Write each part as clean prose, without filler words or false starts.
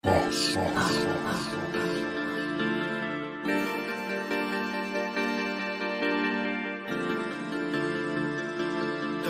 The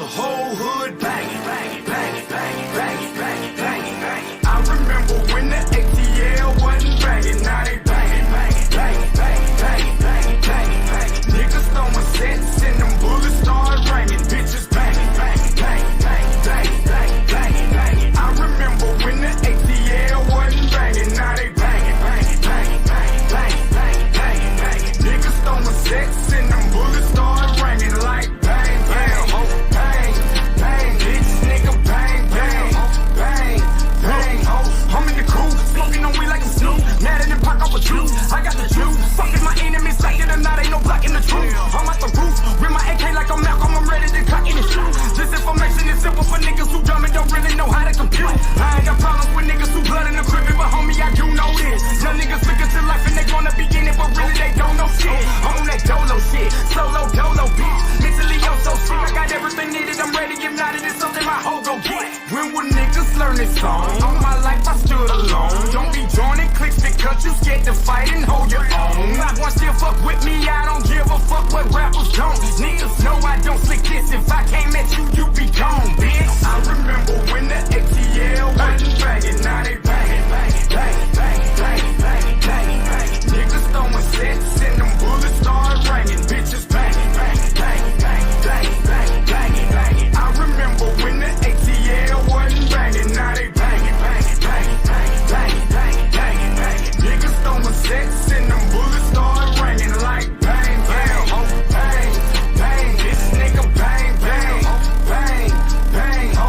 whole hood banging, banging, banging, banging, banging, banging, banging, banging. I remember when the ATL wasn't banging, now they banging, banging, banging, banging, banging, banging, banging, banging. Niggas throwing sets and them bullets start ringing, bitches banging, banging, banging, banging, banging, banging, banging, banging. I remember when the ATL wasn't banging, now they banging, banging, banging, banging, banging, banging, banging, banging. Niggas throwing sets and them bullets start ringing like bang, bang, ho, bang, bang, bitch, nigga, bang, bang, bang, bang, ho. I'm in the cool, smoking on weed like a Snoop, mad in the pocket off a juice. I got the juice, fucking my enemies, like it or not, ain't no blocking the truth. I'm at the roof, with my AK like I'm Malcolm, I'm ready to cock in the shoe. This information is simple for niggas who dumb and don't really know how to compute. I ain't got problems with niggas who blood in the crib, but homie, I do know this. Young niggas looking to life and they wanna be in it, but really they don't know shit. I'm on that dolo shit, solo dolo bitch. Mentally I'm so sick, I got everything needed, I'm ready. If not, it is something my hoe go get. When will niggas learn this song? All my life I stood alone. Don't be joining cliques because you scared to fight and hold your own. Not one still fuck with me, I don't give a fuck what rappers don't. Niggas know I don't slick this. If I came at you, you be gone, bitch. I remember when the ATL wasn't banging, now they banging, banging, banging, banging, banging, banging, banging, banging. Niggas throwing sets and them bullets start ringing, bitches banging, banging, banging, banging, banging, banging, banging, banging. I remember when the ATL wasn't banging, now they banging, banging, banging, banging, banging, banging, banging, banging. Niggas throwing sets and them bullets start ringing like bang, bang, ho, bang, bang, this nigga bang, bang, bang, bang, ho.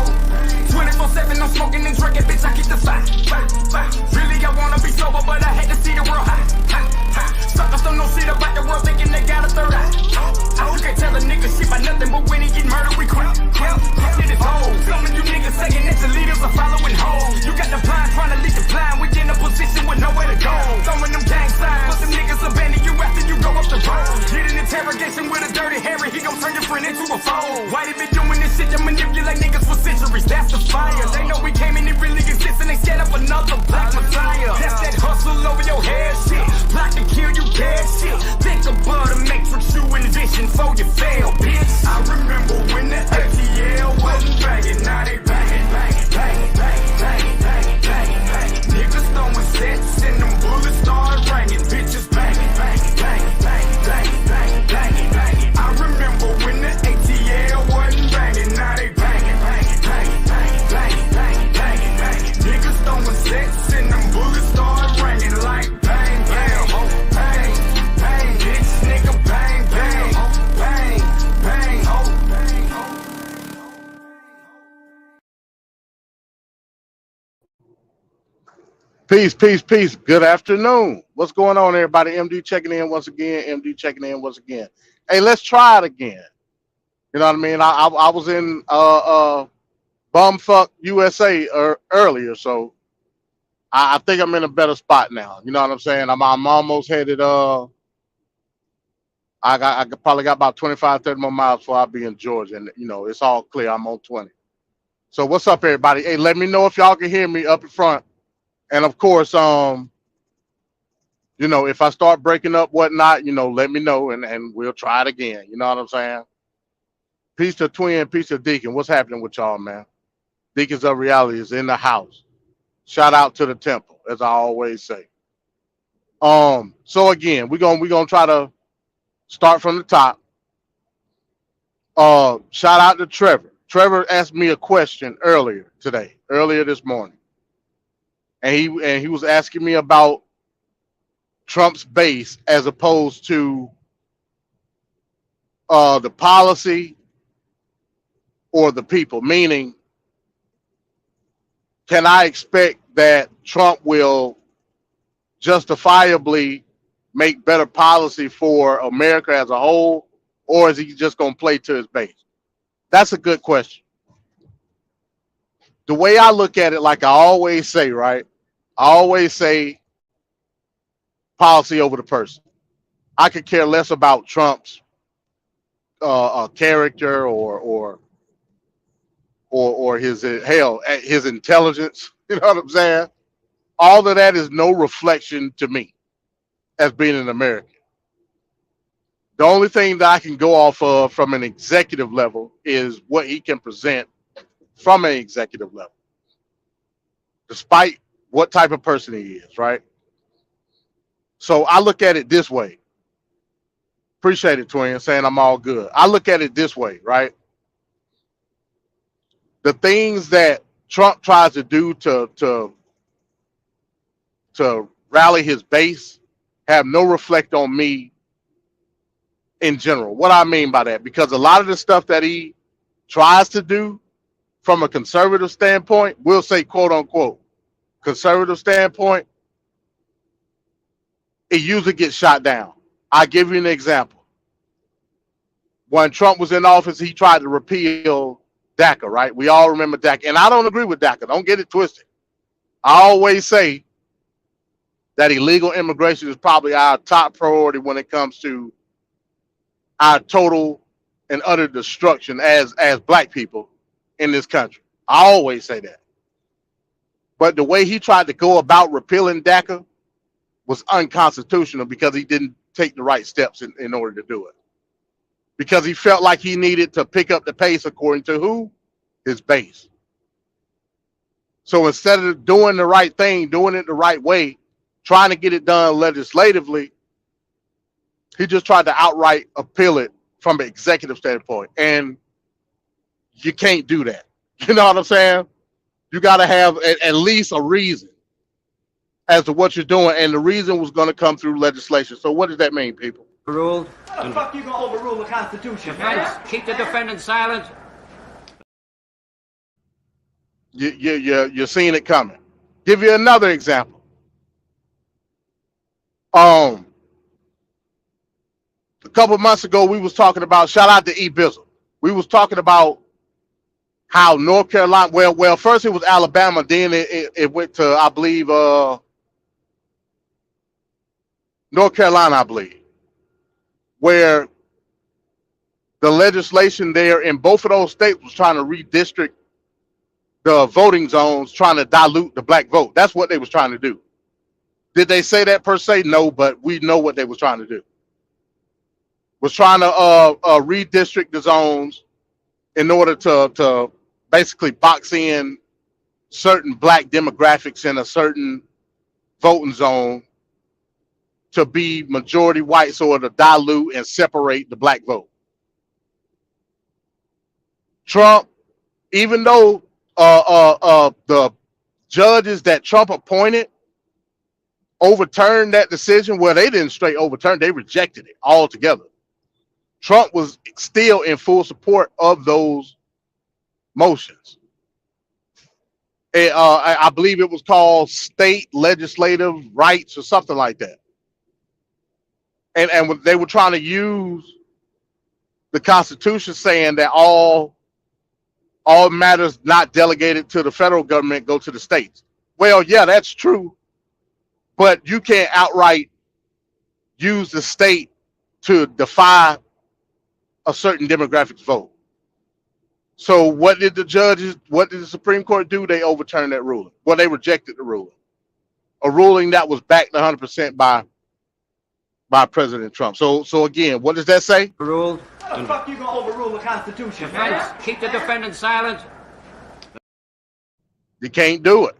24/7 I'm smoking and drinking, bitch, I keep the fire, fire. Really I wanna be sober, but I had to see the world high, high. Suckers don't know shit about the world, thinking they got a third eye. You can't tell a nigga shit about nothing, but when he get murdered, we quit. Shit is old. Some of you niggas saying that the leaders are following hoes. You got the blind trying to lead the blind. We in a position with nowhere to go. Throwing them gang signs, but them niggas abandon you after you go up the road. Get an interrogation with a dirty Harry, he gon' turn your friend into a foe. Why they been doing this shit to manipulate niggas for centuries? That's the fire. They know we came and it really exists and they set up another black messiah. That's that hustle over your head shit. Block and kill you dead shit. Think about the matrix you envision before you fail, bitch. I remember when the ATL wasn't banging, now they banging, banging, banging, banging, banging, banging, banging, banging. Niggas throwing sets and them bullets start ringing, bitches banging, banging, banging, banging, banging, banging, banging, banging. I remember when the ATL wasn't banging, now they banging, banging, banging, banging, banging, banging, banging, banging. Niggas throwing sets and them bullets start ringing like bang, bang, ho, bang, bang, bitch, nigga bang, bang, bang, bang, ho, bang, ho. Peace, peace, peace. Good afternoon. What's going on, everybody? MD checking in once again. MD checking in once again. Hey, let's try it again. You know what I mean? I was in bumfuck USA earlier, so I think I'm in a better spot now. You know what I'm saying? I'm almost headed. I probably got about 25, 30 more miles before I'll be in Georgia, and you know it's all clear. I'm on 20. So what's up, everybody? Hey, let me know if y'all can hear me up in front. And of course, you know, if I start breaking up whatnot, you know, let me know and we'll try it again. You know what I'm saying? Peace to Twin, peace to Deacon. What's happening with y'all, man? Deacons of Reality is in the house. Shout out to the temple, as I always say. So again, we're gonna try to start from the top. Shout out to Trevor. Trevor asked me a question earlier this morning. And he was asking me about Trump's base as opposed to the policy or the people. Meaning, can I expect that Trump will justifiably make better policy for America as a whole, or is he just going to play to his base? That's a good question. The way I look at it, like I always say, right? I always say policy over the person. I could care less about Trump's character or his his intelligence. You know what I'm saying? all of that is no reflection to me as being an American. The only thing that I can go off of from an executive level is what he can present from an executive level, despite what type of person he is, right? So I look at it this way. Appreciate it, Twin, saying I'm all good. I look at it this way, right? The things that Trump tries to do to rally his base have no reflect on me in general. What I mean by that, because a lot of the stuff that he tries to do from a conservative standpoint, we'll say quote unquote conservative standpoint, it usually gets shot down. I'll give you an example. When Trump was in office, he tried to repeal DACA, right? We all remember DACA. And I don't agree with DACA. Don't get it twisted. I always say that illegal immigration is probably our top priority when it comes to our total and utter destruction as black people in this country. I always say that. But the way he tried to go about repealing DACA was unconstitutional because he didn't take the right steps in order to do it. Because he felt like he needed to pick up the pace according to who? His base. So instead of doing the right thing, doing it the right way, trying to get it done legislatively, he just tried to outright appeal it from an executive standpoint. And you can't do that. You know what I'm saying? You got to have at least a reason as to what you're doing. And the reason was going to come through legislation. So what does that mean, people? Ruled. How the fuck you gonna overrule the Constitution, Defense, man? keep the defendant silent. You're seeing it coming. Give you another example. A couple months ago, we was talking about, shout out to E. Bizzle. We was talking about how North Carolina, well, first it was Alabama, then it went to, I believe, North Carolina, I believe, where the legislation there in both of those states was trying to redistrict the voting zones, trying to dilute the black vote. That's what they was trying to do. Did they say that per se? No, but we know what they was trying to do. Was trying to redistrict the zones in order to basically box in certain black demographics in a certain voting zone to be majority white, so to dilute and separate the black vote. Trump, even though the judges that Trump appointed overturned that decision, well, they didn't straight overturn, they rejected it altogether. Trump was still in full support of those motions. I believe it was called state legislative rights or something like that. And they were trying to use the Constitution saying that all matters not delegated to the federal government go to the states. Well, yeah, that's true. But you can't outright use the state to defy a certain demographic's vote. So what did the Supreme Court do? They overturned that ruling. Well, they rejected the ruling. A ruling that was backed 100% by President Trump. So again, what does that say? Ruled. How the fuck you gonna overrule the Constitution, Defense, man? keep the defendant silent. You can't do it.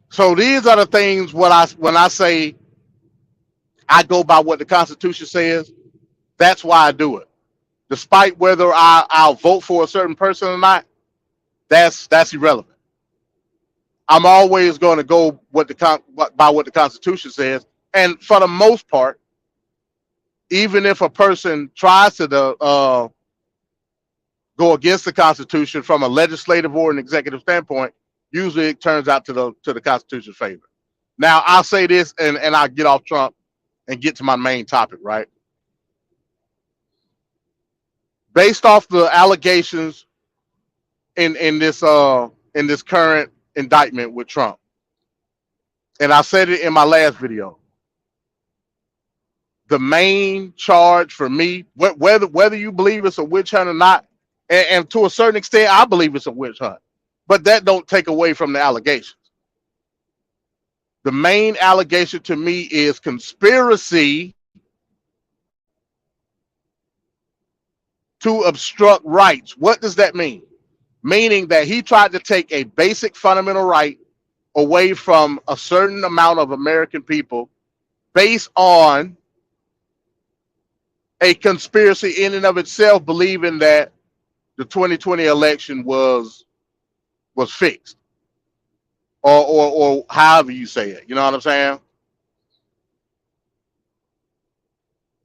So these are the things when I say I go by what the Constitution says, that's why I do it. Despite whether I'll vote for a certain person or not, that's irrelevant. I'm always going to go by what the Constitution says. And for the most part, even if a person tries to go against the Constitution from a legislative or an executive standpoint, usually it turns out to the Constitution's favor. Now, I'll say this, and I'll get off Trump and get to my main topic, right? Based off the allegations in this current indictment with Trump, and I said it in my last video, the main charge for me, whether you believe it's a witch hunt or not, and to a certain extent, I believe it's a witch hunt, but that don't take away from the allegations. The main allegation to me is conspiracy to obstruct rights. What does that mean? Meaning that he tried to take a basic fundamental right away from a certain amount of American people based on a conspiracy in and of itself, believing that the 2020 election was fixed, or however you say it. You know what I'm saying?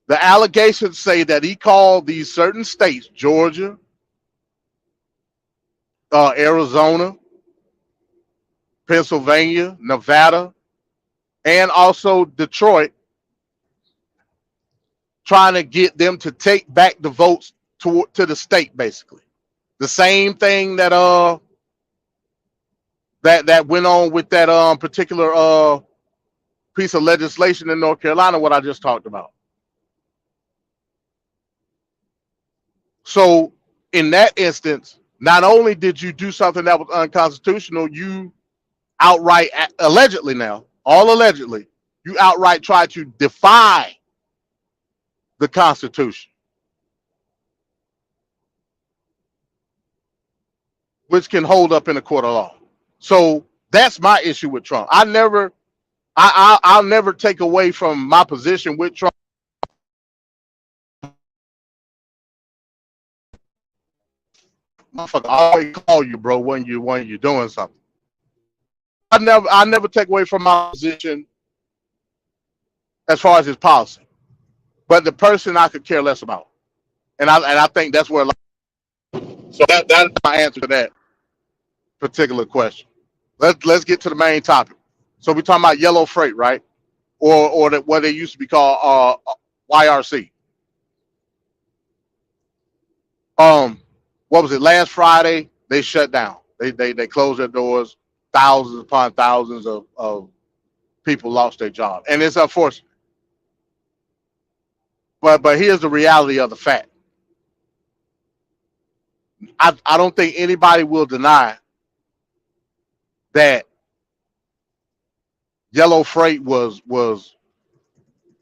The allegations say that he called these certain states, Georgia, Arizona, Pennsylvania, Nevada, and also Detroit, trying to get them to take back the votes to the state, basically. The same thing that that went on with that particular piece of legislation in North Carolina, what I just talked about. So in that instance, not only did you do something that was unconstitutional, you outright, allegedly now, all allegedly, you outright tried to defy the Constitution, which can hold up in a court of law. So that's my issue with Trump. I'll never take away from my position with Trump. Motherfucker, I always call you, bro, when you're doing something. I never take away from my position as far as his policy, but the person I could care less about, and I think that's where. So that's my answer to that particular question. Let's get to the main topic. So we're talking about yellow freight, right? Or what they used to be called YRC. What was it? Last Friday they shut down. They closed their doors. Thousands upon thousands of people lost their job, and it's unfortunate. But here's the reality of the fact. I don't think anybody will deny that yellow freight was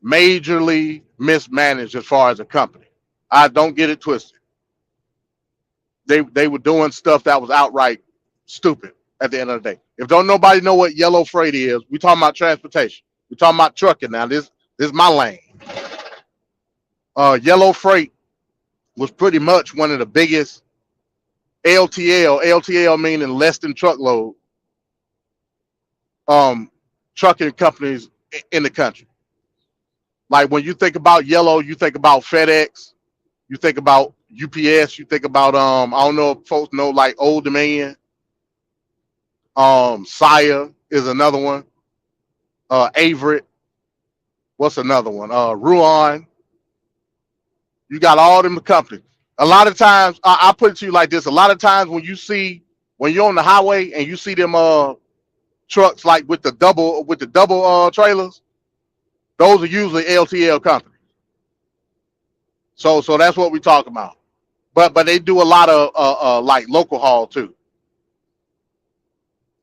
majorly mismanaged as far as a company. I don't get it twisted. They were doing stuff that was outright stupid at the end of the day. If don't nobody know what yellow freight is, we talking about transportation. We talking about trucking now. This is my lane. Yellow freight was pretty much one of the biggest LTL meaning less than truckload, trucking companies in the country. Like when you think about yellow, you think about FedEx, you think about UPS, you think about I don't know if folks know, like Old Dominion, Saia is another one, Averitt, what's another one? Ruan. You got all them companies. A lot of times, I put it to you like this: a lot of times when you're on the highway and you see them trucks like with the double trailers, those are usually LTL companies. So that's what we talk about. But they do a lot of like local haul too.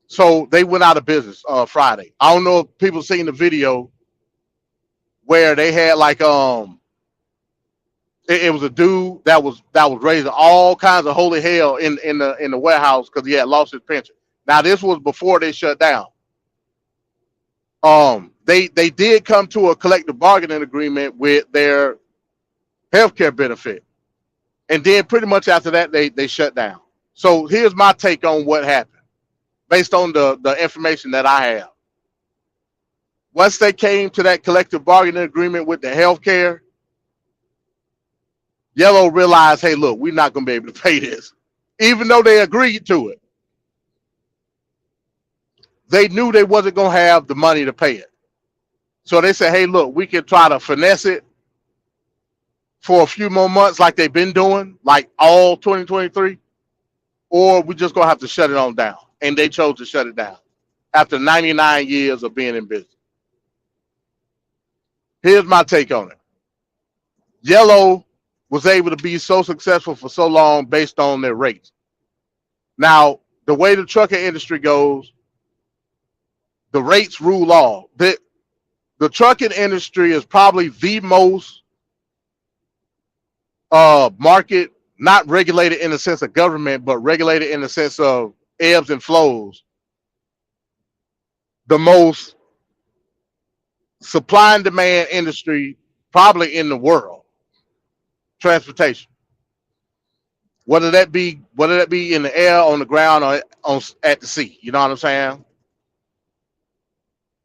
So they went out of business Friday. I don't know if people seen the video where they had like it was a dude that was raising all kinds of holy hell in the warehouse because he had lost his pension. Now this was before they shut down. They did come to a collective bargaining agreement with their healthcare benefit, and then pretty much after that they shut down. So here's my take on what happened based on the information that I have. Once they came to that collective bargaining agreement with the healthcare, Yellow realized, hey, look, we're not going to be able to pay this. Even though they agreed to it, they knew they wasn't going to have the money to pay it. So they said, hey, look, we can try to finesse it for a few more months like they've been doing, like all 2023, or we just going to have to shut it on down. And they chose to shut it down after 99 years of being in business. Here's my take on it. Yellow was able to be so successful for so long based on their rates. Now, the way the trucking industry goes, The rates rule all. The trucking industry is probably the most market, not regulated in the sense of government, but regulated in the sense of ebbs and flows. The most supply and demand industry probably in the world. Transportation. Whether that be in the air, on the ground, or at the sea. You know what I'm saying?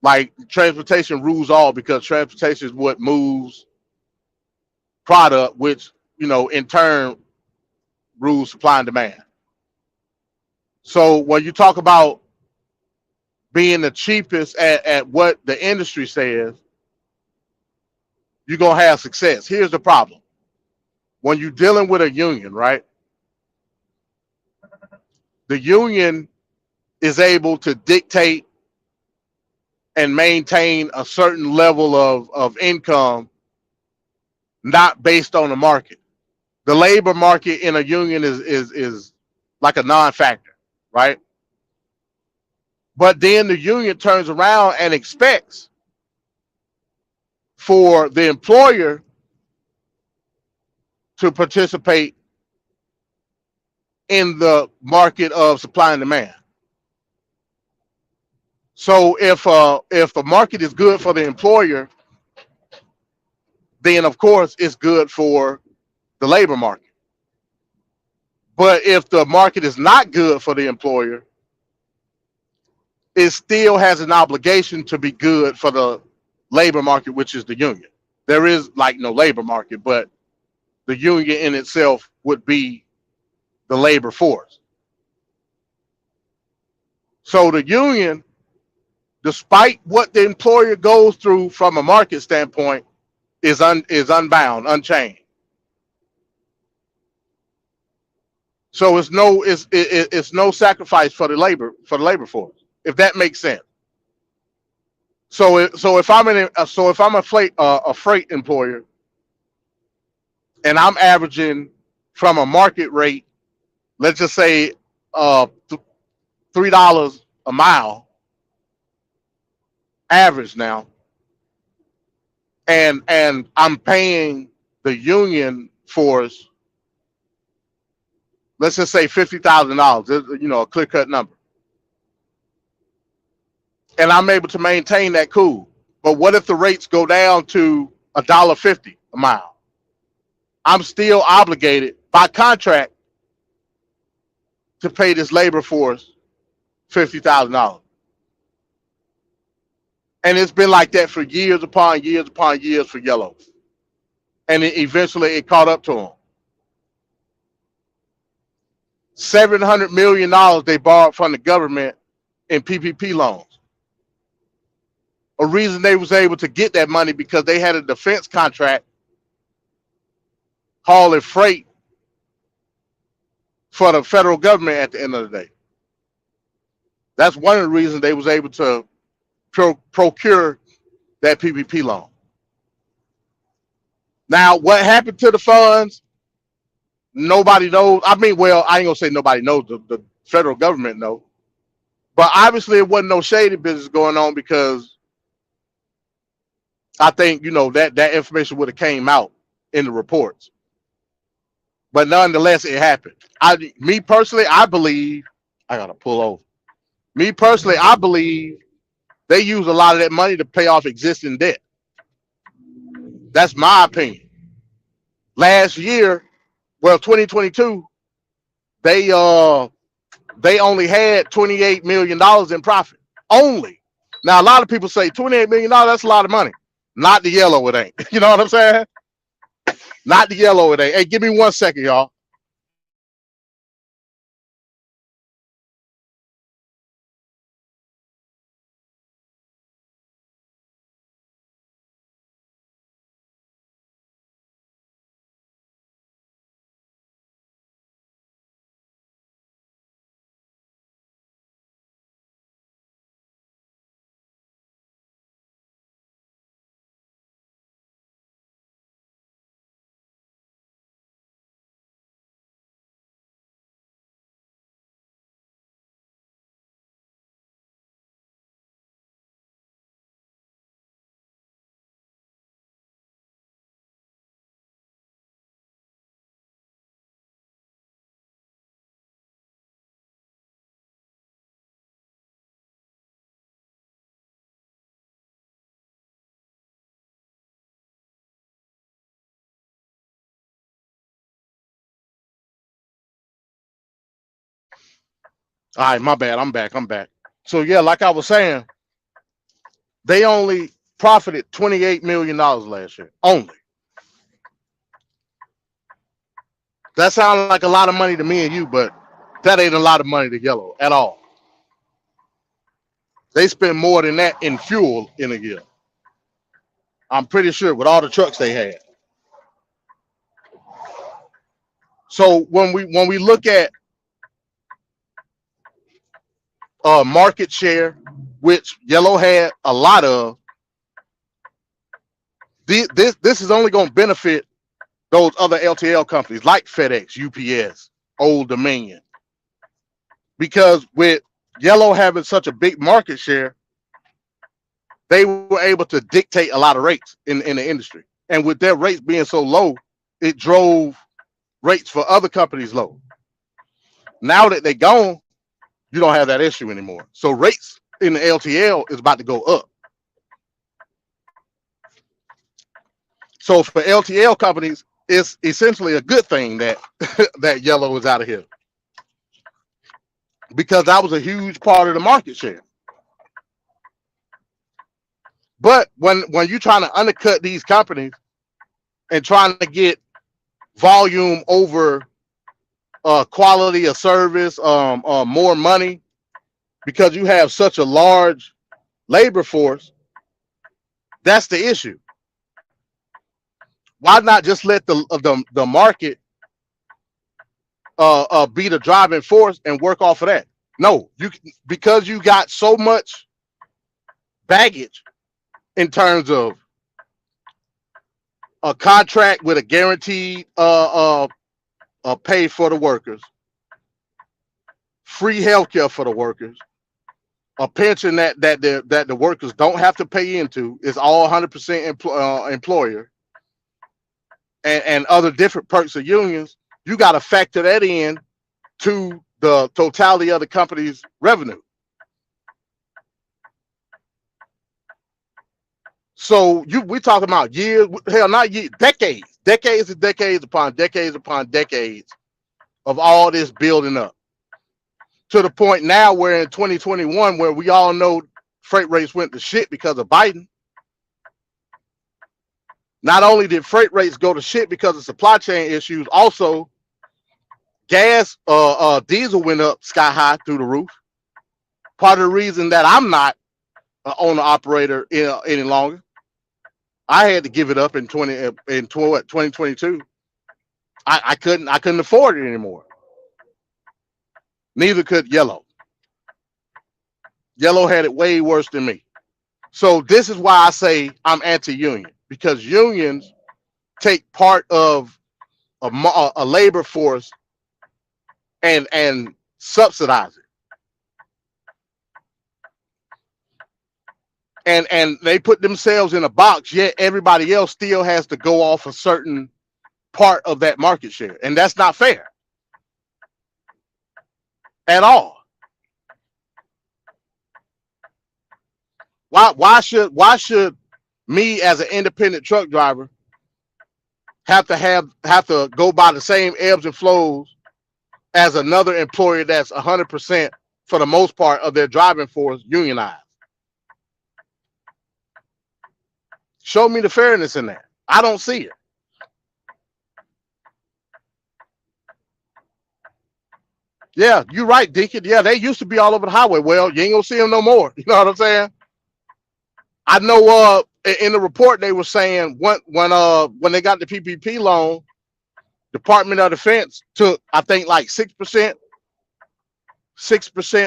Like transportation rules all because transportation is what moves product, which in turn rules supply and demand. So when you talk about being the cheapest at what the industry says, you're gonna have success. Here's the problem: when you're dealing with a union, right? The union is able to dictate and maintain a certain level of income, not based on the market. The labor market in a union is like a non-factor, right? But then the union turns around and expects for the employer to participate in the market of supply and demand. So if the market is good for the employer, then of course it's good for the labor market. But if the market is not good for the employer, it still has an obligation to be good for the labor market, which is the union. There is like no labor market, but the union in itself would be the labor force. So the union, despite what the employer goes through from a market standpoint, is unbound, unchained. So it's no sacrifice for the labor force, if that makes sense. So if I'm a freight employer and I'm averaging from a market rate, let's just say $3 a mile average now, and I'm paying the union force, let's just say $50,000, a clear cut number, and I'm able to maintain that, cool. But what if the rates go down to $1.50 a mile? I'm still obligated by contract to pay this labor force $50,000. And it's been like that for years upon years upon years for Yellow. And eventually it caught up to them. $700 million they borrowed from the government in PPP loans. A reason they was able to get that money because they had a defense contract hauling freight for the federal government at the end of the day. That's one of the reasons they was able to procure that PPP loan. Now, what happened to the funds? Nobody knows. I mean, well, I ain't gonna say nobody knows. The federal government knows. But obviously, it wasn't no shady business going on because I think that information would have came out in the reports. But nonetheless, it happened. Me personally, I believe I gotta pull over. Me personally, I believe they use a lot of that money to pay off existing debt. That's my opinion. Last year, well, 2022, they only had $28 million in profit. Only. Now, a lot of people say $28 million, that's a lot of money. Not the Yellow, it ain't. You know what I'm saying? Not the Yellow, it ain't. Hey, give me 1 second, y'all. All right, my bad. I'm back. I'm back. So yeah, like I was saying, they only profited $28 million last year. Only. That sounds like a lot of money to me and you, but that ain't a lot of money to Yellow at all. They spend more than that in fuel in a year. I'm pretty sure with all the trucks they had. So when we look at market share, which Yellow had a lot of, this is only going to benefit those other LTL companies like FedEx, UPS, Old Dominion, because with Yellow having such a big market share, they were able to dictate a lot of rates in the industry. And with their rates being so low, it drove rates for other companies low. Now that they're gone, you don't have that issue anymore. So rates in the LTL is about to go up. So for LTL companies, it's essentially a good thing that that Yellow is out of here, because that was a huge part of the market share. But when you're trying to undercut these companies and trying to get volume over quality of service, more money, because you have such a large labor force, that's the issue. Why not just let the market be the driving force and work off of that? No, because you got so much baggage in terms of a contract with a guaranteed pay for the workers, free healthcare for the workers, a pension that the workers don't have to pay into, is all 100% employer, and other different perks of unions. You got to factor that in to the totality of the company's revenue. So we're talking about years, hell, not years, decades and decades upon decades of all this building up, to the point now where in 2021, where we all know freight rates went to shit because of Biden. Not only did freight rates go to shit because of supply chain issues, also gas, diesel went up sky high through the roof. Part of the reason that I'm not an owner operator any longer, I had to give it up in 2022. I couldn't afford it anymore. Neither could Yellow. Yellow had it way worse than me. So this is why I say I'm anti-union, because unions take part of a labor force and subsidize it. And they put themselves in a box, yet everybody else still has to go off a certain part of that market share. And that's not fair at all. Why should me as an independent truck driver have to go by the same ebbs and flows as another employer that's 100% for the most part of their driving force unionized? Show me the fairness in that. I don't see it. Yeah, you're right, Deacon. Yeah, they used to be all over the highway. Well, you ain't gonna see them no more. You know what I'm saying? I know in the report they were saying when they got the PPP loan, Department of Defense took, I think, like 6%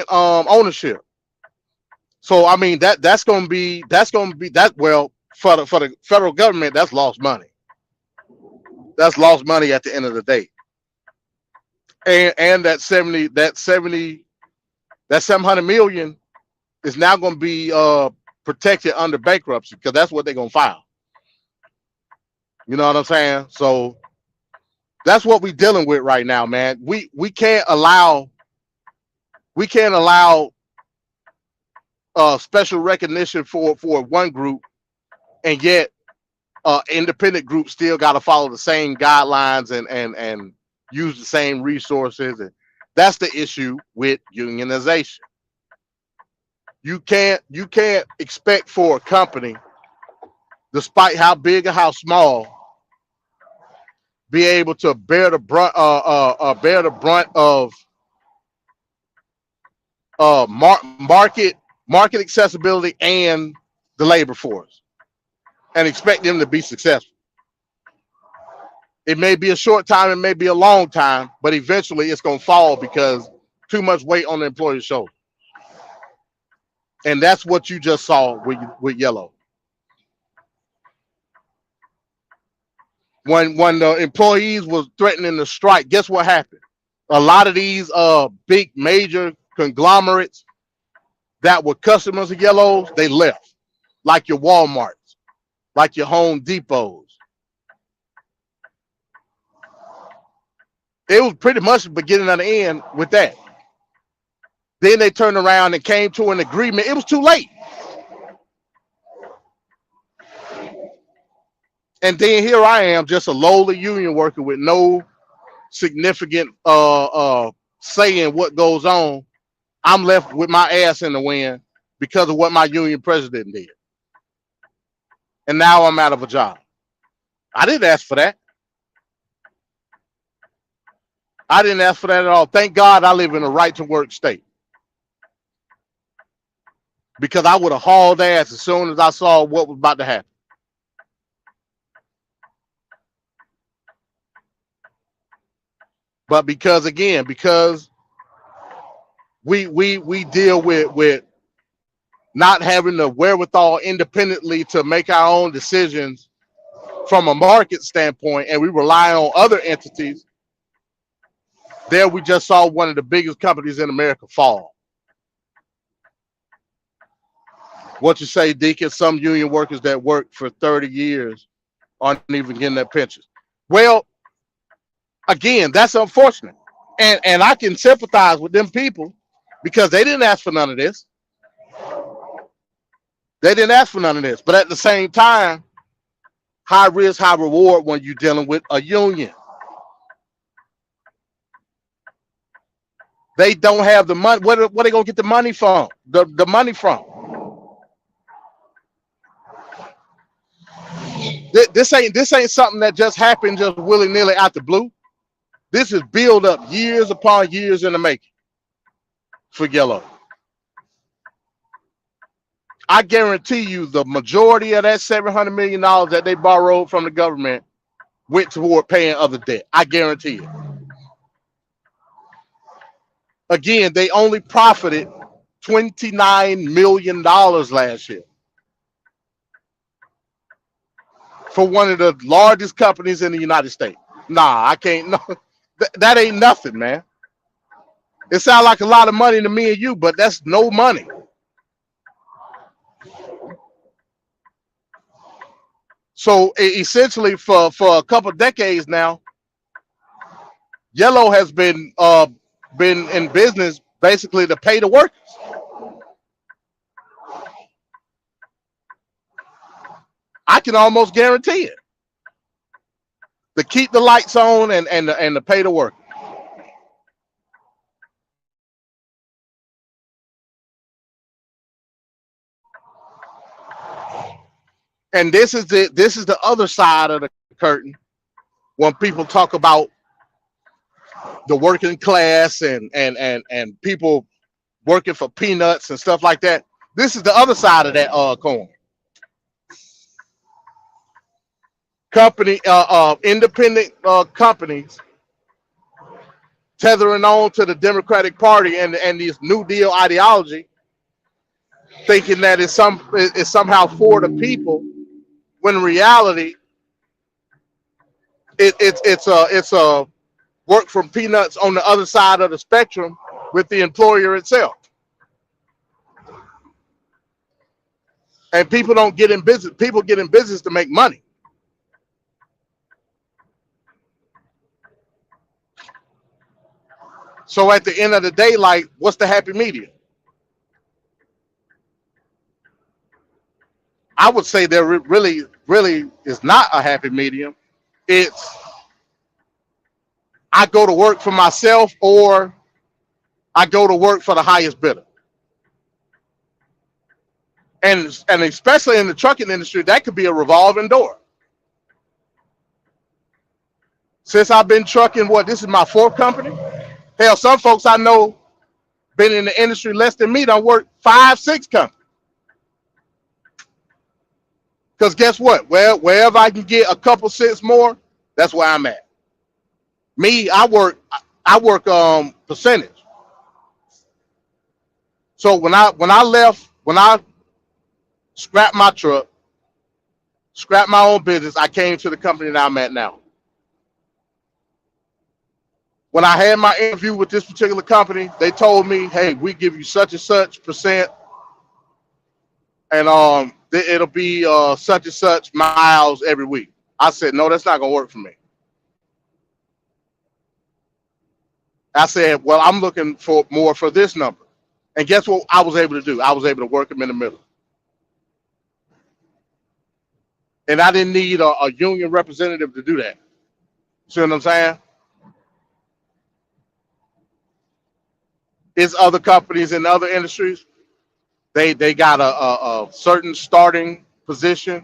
ownership. So I mean that's gonna be that, well, for the federal government, that's lost money. That's lost money at the end of the day. And that 700 million is now going to be protected under bankruptcy, because that's what they're going to file. You know what I'm saying? So that's what we're dealing with right now, man. We can't allow special recognition for one group, and yet independent groups still got to follow the same guidelines and use the same resources That's the issue with unionization. You can't expect for a company, despite how big or how small, be able to bear the brunt of market accessibility and the labor force, and expect them to be successful. It may be a short time, it may be a long time, but eventually it's going to fall because too much weight on the employer's shoulder. And that's what you just saw with Yellow. When the employees was threatening to strike, guess what happened? A lot of these big major conglomerates that were customers of Yellow's, they left, like your Walmarts, like your Home Depots. It was pretty much the beginning of the end with that. Then they turned around and came to an agreement. It was too late. And then here I am, just a lowly union worker with no significant say in what goes on. I'm left with my ass in the wind because of what my union president did. And now I'm out of a job. I didn't ask for that. I didn't ask for that at all. Thank God I live in a right to work state. Because I would have hauled ass as soon as I saw what was about to happen. But because we deal with not having the wherewithal independently to make our own decisions from a market standpoint, and we rely on other entities, there we just saw one of the biggest companies in America fall. What you say, Deacon? Some union workers that worked for 30 years aren't even getting their pensions. Well, again, that's unfortunate. And I can sympathize with them people because they didn't ask for none of this. They didn't ask for none of this. But at the same time, high risk, high reward when you're dealing with a union. They don't have the money. Where are they gonna get the money from? The money from? This ain't something that just happened just willy-nilly out the blue. This is built up years upon years in the making for Yellow. I guarantee you the majority of that $700 million that they borrowed from the government went toward paying other debt. I guarantee it. Again, they only profited $29 million last year for one of the largest companies in the United States. Nah, I can't. No, that ain't nothing, man. It sounds like a lot of money to me and you, but that's no money. So essentially, for a couple of decades now, Yellow has been in business basically to pay the workers. I can almost guarantee it. To keep the lights on and to pay the workers. And this is the other side of the curtain when people talk about the working class and people working for peanuts and stuff like that. This is the other side of that coin. Independent companies tethering on to the Democratic Party and this New Deal ideology, thinking that it's somehow for the people, when in reality it's a work from peanuts on the other side of the spectrum with the employer itself. And people don't get in business. People get in business to make money. So at the end of the day, like, what's the happy medium? I would say there really is not a happy medium. It's I go to work for myself, or I go to work for the highest bidder. And especially in the trucking industry, that could be a revolving door. Since I've been trucking, this is my 4th company. Hell, some folks I know been in the industry less than me, done worked 5, 6 companies. Because guess what? Wherever I can get a couple cents more, that's where I'm at. Me, I work percentage. So when I scrapped my truck, scrapped my own business, I came to the company that I'm at now. When I had my interview with this particular company, they told me, hey, we give you such and such percent, and it'll be such and such miles every week. I said, no, that's not gonna work for me. I said, well, I'm looking for more for this number. And guess what I was able to do? I was able to work them in the middle. And I didn't need a union representative to do that. See what I'm saying? It's other companies in other industries. They got a certain starting position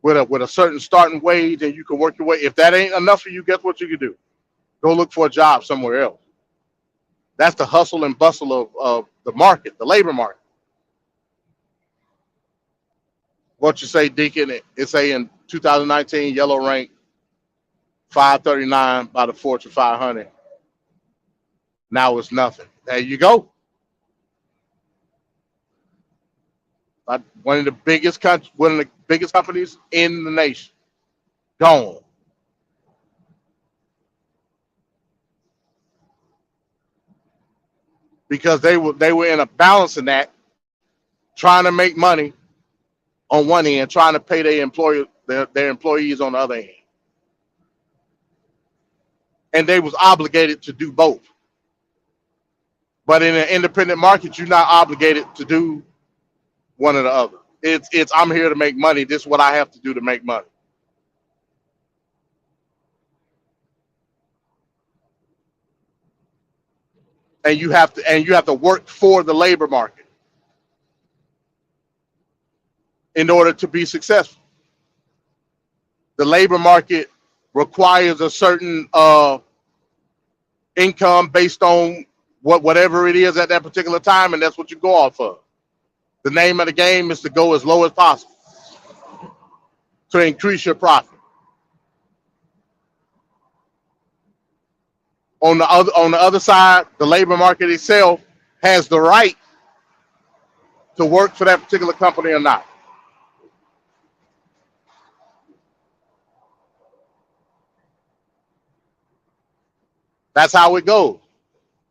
with a certain starting wage, and you can work your way. If that ain't enough for you, guess what you can do? Go look for a job somewhere else. That's the hustle and bustle of the market, the labor market. What you say, Deacon? It's in 2019 yellow rank 539 by the Fortune 500. Now it's nothing. There you go. One of the biggest companies in the nation. Gone. Because they were in a balancing act, trying to make money on one end, trying to pay their employees on the other end. And they was obligated to do both. But in an independent market, you're not obligated to do one or the other. It's I'm here to make money. This is what I have to do to make money. And you have to work for the labor market in order to be successful. The labor market requires a certain income based on whatever it is at that particular time, and that's what you go off of. The name of the game is to go as low as possible to increase your profit. On the other side, the labor market itself has the right to work for that particular company or not. That's how it goes.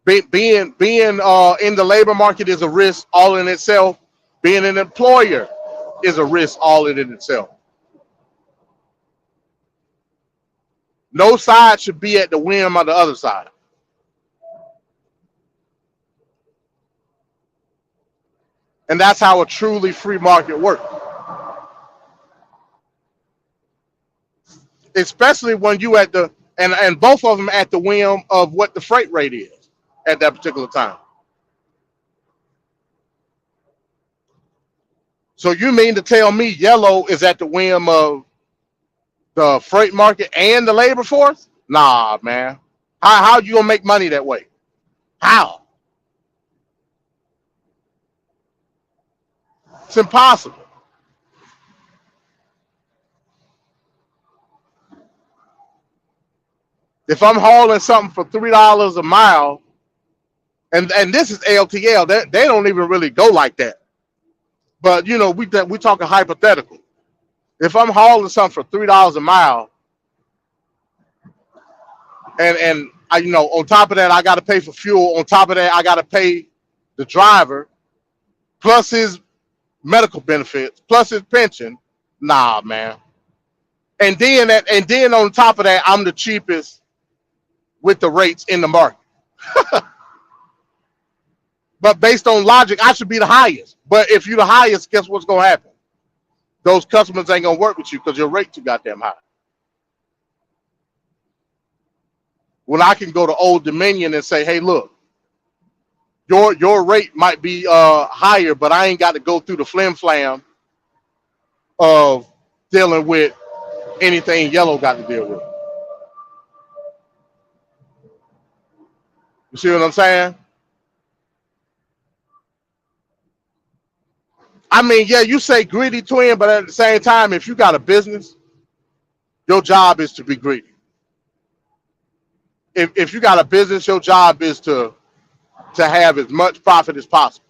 Being in the labor market is a risk all in itself. Being an employer is a risk all in itself. No side should be at the whim of the other side. And that's how a truly free market works. Especially when you at the and both of them at the whim of what the freight rate is at that particular time. So you mean to tell me yellow is at the whim of the freight market and the labor force? Nah, man. How you gonna make money that way? How? It's impossible. If I'm hauling something for $3 a mile, and this is LTL, they don't even really go like that. But you know, we talking hypothetical. If I'm hauling something for $3 a mile, and I, you know, on top of that, I got to pay for fuel. On top of that, I got to pay the driver, plus his medical benefits, plus his pension. Nah, man. And then on top of that, I'm the cheapest with the rates in the market. But based on logic, I should be the highest. But if you're the highest, guess what's gonna happen? Those customers ain't gonna work with you because your rate too goddamn high. When I can go to Old Dominion and say, hey, look, Your rate might be higher, but I ain't got to go through the flim flam of dealing with anything Yellow got to deal with. You see what I'm saying? I mean, yeah, you say greedy twin, but at the same time, if you got a business, your job is to be greedy. If you got a business, your job is to have as much profit as possible.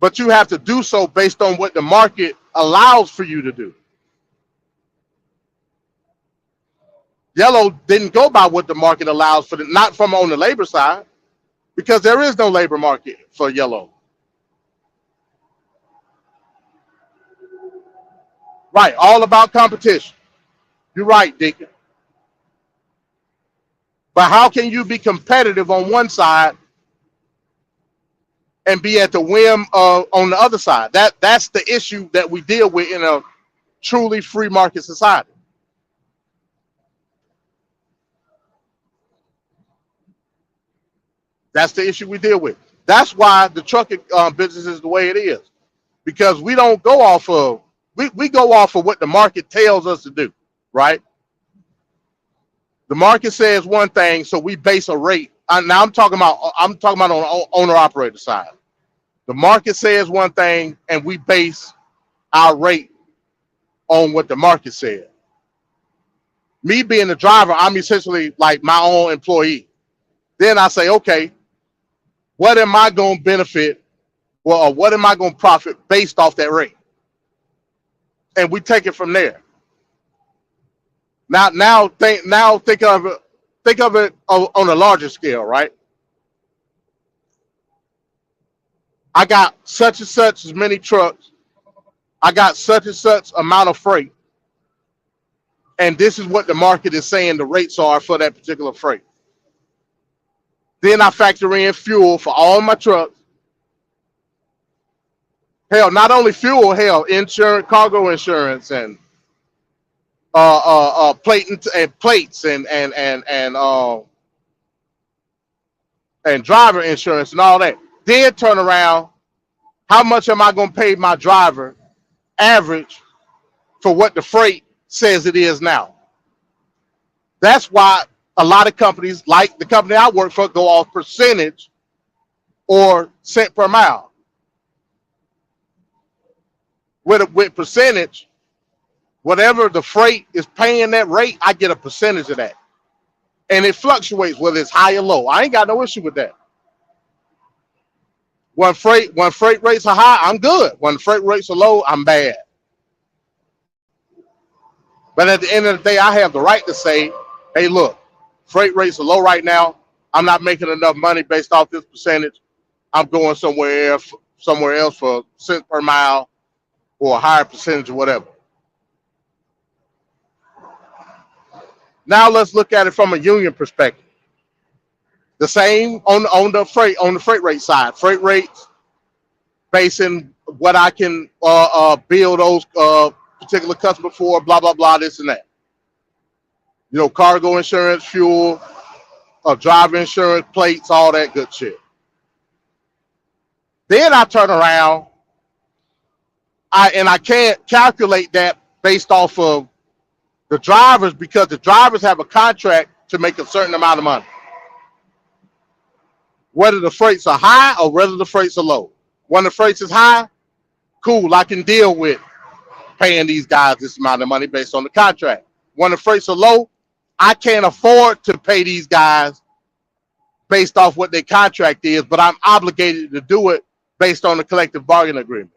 But you have to do so based on what the market allows for you to do. Yellow didn't go by what the market allows for not from on the labor side, because there is no labor market for Yellow. Right, all about competition. You're right, Deacon. But how can you be competitive on one side and be at the whim of on the other side? That's the issue that we deal with in a truly free market society. That's the issue we deal with. That's why the trucking business is the way it is, because we don't go off of we go off of what the market tells us to do, right? The market says one thing, so we base a rate. Now I'm talking about on the owner operator side. The market says one thing, and we base our rate on what the market said. Me being the driver, I'm essentially like my own employee. Then I say, okay, what am I going to benefit, or what am I going to profit based off that rate? And we take it from there. Now think of it on a larger scale, right? I got such and such as many trucks. I got such and such amount of freight. And this is what the market is saying the rates are for that particular freight. Then I factor in fuel for all my trucks. Hell, not only fuel, hell, insurance, cargo insurance, and plates and driver insurance and all that. Then turn around, how much am I going to pay my driver average for what the freight says it is now? That's why a lot of companies, like the company I work for, go off percentage or cent per mile. With percentage, whatever the freight is paying that rate, I get a percentage of that. And it fluctuates whether it's high or low. I ain't got no issue with that. When freight rates are high, I'm good. When freight rates are low, I'm bad. But at the end of the day, I have the right to say, hey, look, freight rates are low right now. I'm not making enough money based off this percentage. I'm going somewhere else for cent per mile or a higher percentage or whatever. Now let's look at it from a union perspective. The same on the freight rate side. Freight rates basing what I can bill those particular customers for, blah blah blah, this and that. You know, cargo insurance, fuel, driver insurance, plates, all that good shit. Then I turn around, I can't calculate that based off of the drivers, because the drivers have a contract to make a certain amount of money. Whether the freights are high or whether the freights are low. When the freights is high, cool, I can deal with paying these guys this amount of money based on the contract. When the freights are low, I can't afford to pay these guys based off what their contract is, but I'm obligated to do it based on the collective bargaining agreement.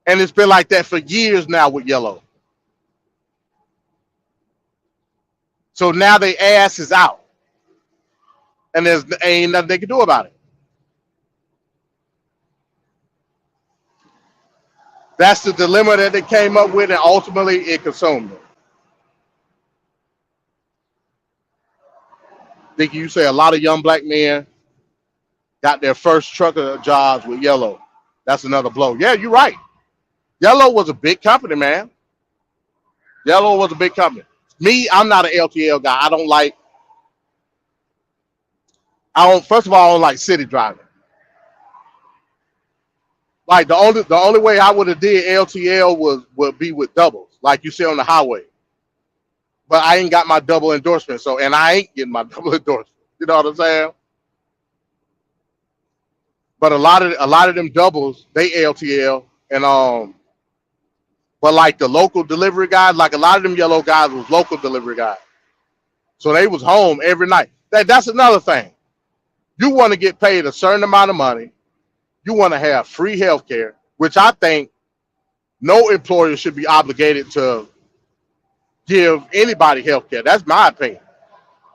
And it's been like that for years now with Yellow. So now their ass is out. And there's ain't nothing they can do about it. That's the dilemma that they came up with, and ultimately it consumed them. Think you say a lot of young black men got their first trucker jobs with Yellow. That's another blow. Yeah, you're right. Yellow was a big company, man. Yellow was a big company. Me, I'm not an LTL guy. I don't like I don't. First of all, I don't like city driving. Like the only way I would have did LTL would be with doubles, like you see on the highway. But I ain't got my double endorsement, so and I ain't getting my double endorsement. You know what I'm saying? But a lot of them doubles, they LTL and but like the local delivery guys, like a lot of them yellow guys was local delivery guys. So they was home every night. That's another thing. You want to get paid a certain amount of money. You want to have free health care, which I think no employer should be obligated to give anybody health care. That's my opinion.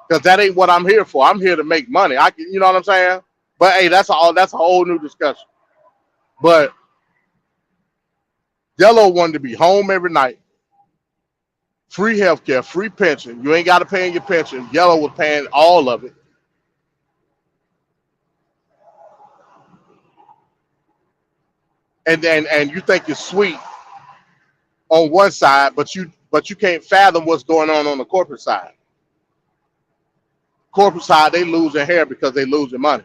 Because that ain't what I'm here for. I'm here to make money. You know what I'm saying? But hey, that's a whole new discussion. But Yellow wanted to be home every night. Free health care, free pension. You ain't got to pay in your pension. Yellow was paying all of it. And you think you're sweet on one side, but you can't fathom what's going on the corporate side. Corporate side, they losing hair because they losing money.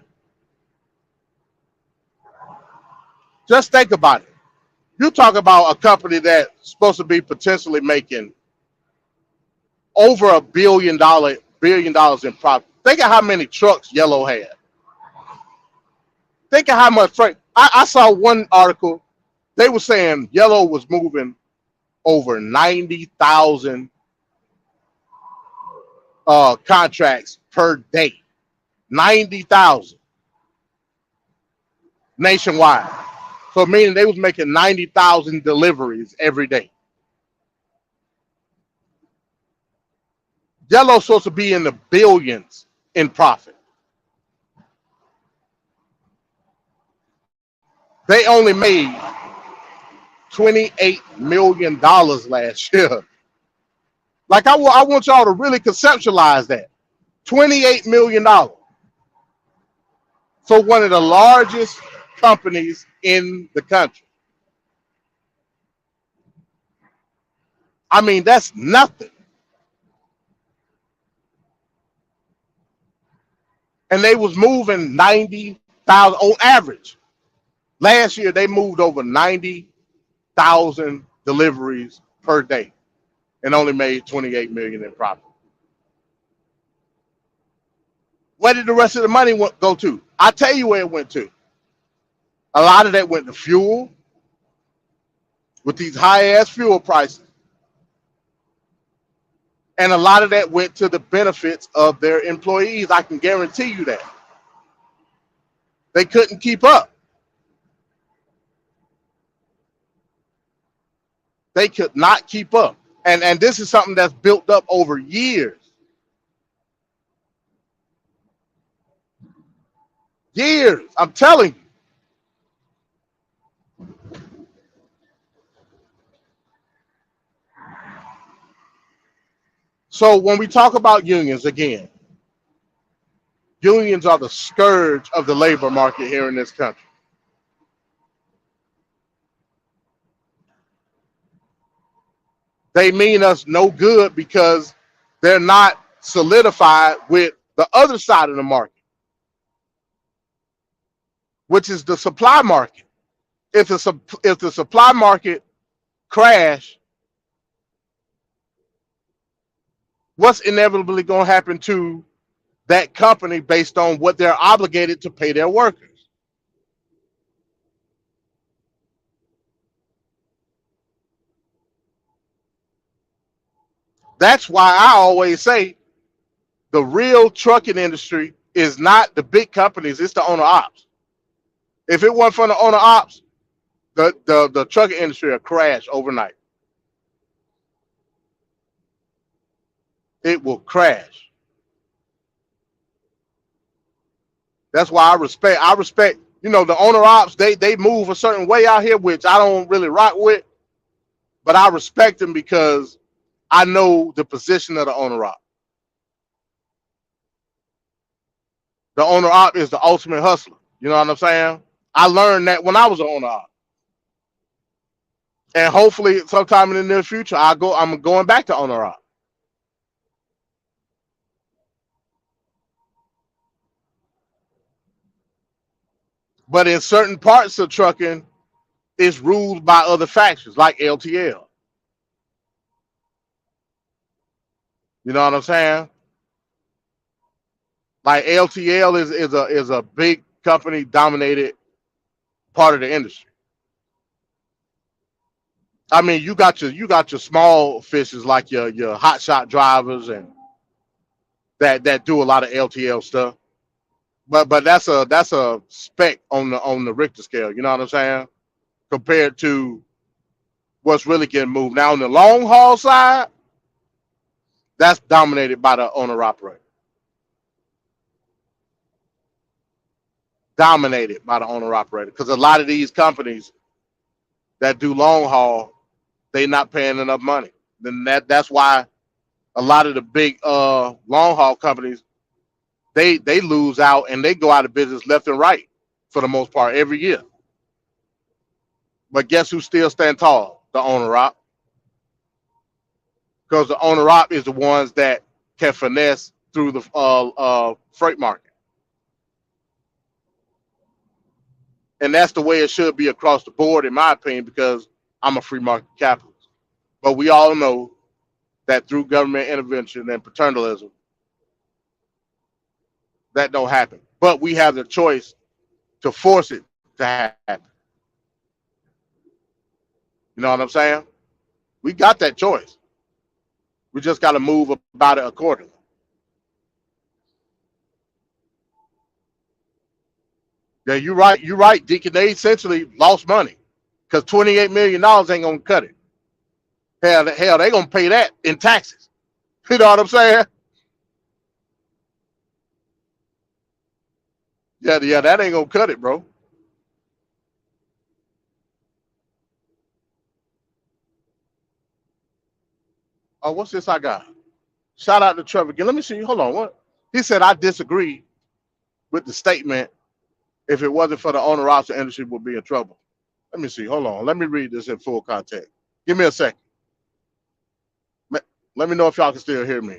Just think about it. You talk about a company that's supposed to be potentially making over $1 billion in profit. Think of how many trucks Yellow had. Think of how much freight. I saw one article. They were saying Yellow was moving over 90,000 contracts per day. 90,000 nationwide. So meaning they was making 90,000 deliveries every day. Yellow's supposed to be in the billions in profit. They only made $28 million last year. Like I want y'all to really conceptualize that. $28 million. So one of the largest companies in the country. I mean, that's nothing. And they was moving 90,000 on average. Last year, they moved over 90,000 deliveries per day and only made $28 million in profit. Where did the rest of the money go to? I'll tell you where it went to. A lot of that went to fuel with these high-ass fuel prices. And a lot of that went to the benefits of their employees. I can guarantee you that. They couldn't keep up. They could not keep up. And this is something that's built up over years. Years, I'm telling you. So when we talk about unions, again, unions are the scourge of the labor market here in this country. They mean us no good because they're not solidified with the other side of the market, which is the supply market. If the supply market crash, what's inevitably going to happen to that company based on what they're obligated to pay their workers? That's why I always say the real trucking industry is not the big companies, it's the owner ops. If it wasn't for the owner ops, the trucking industry would crash overnight. It will crash. That's why I respect, you know, the owner ops, they move a certain way out here, which I don't really rock with, but I respect them because I know the position of the owner op. The owner op is the ultimate hustler. You know what I'm saying? I learned that when I was an owner op. And hopefully sometime in the near future, I'm going back to owner op. But in certain parts of trucking, it's ruled by other factions like LTL. You know what I'm saying? Like LTL is a big company dominated part of the industry. I mean, you got your small fishes like your hot shot drivers and that do a lot of LTL stuff. But that's a speck on the Richter scale. You know what I'm saying? Compared to what's really getting moved. Now on the long haul side, that's dominated by the owner operator. Dominated by the owner operator. Because a lot of these companies that do long haul, they're not paying enough money. Then that's why a lot of the big long haul companies they lose out and they go out of business left and right for the most part every year. But guess who still stand tall? The owner op. Because the owner op is the ones that can finesse through the freight market. And that's the way it should be across the board, in my opinion, because I'm a free market capitalist. But we all know that through government intervention and paternalism, that don't happen. But we have the choice to force it to happen. You know what I'm saying? We got that choice. We just got to move about it accordingly. Yeah, you're right. You're right, Deacon. They essentially lost money because $28 million ain't gonna cut it. Hell, they gonna pay that in taxes. You know what I'm saying? Yeah, that ain't gonna cut it, bro. Oh, what's this I got? Shout out to Trevor again. Let me see. Hold on. What? He said, I disagree with the statement. If it wasn't for the owner ops, the industry would be in trouble. Let me see. Hold on. Let me read this in full context. Give me a second. Let me know if y'all can still hear me.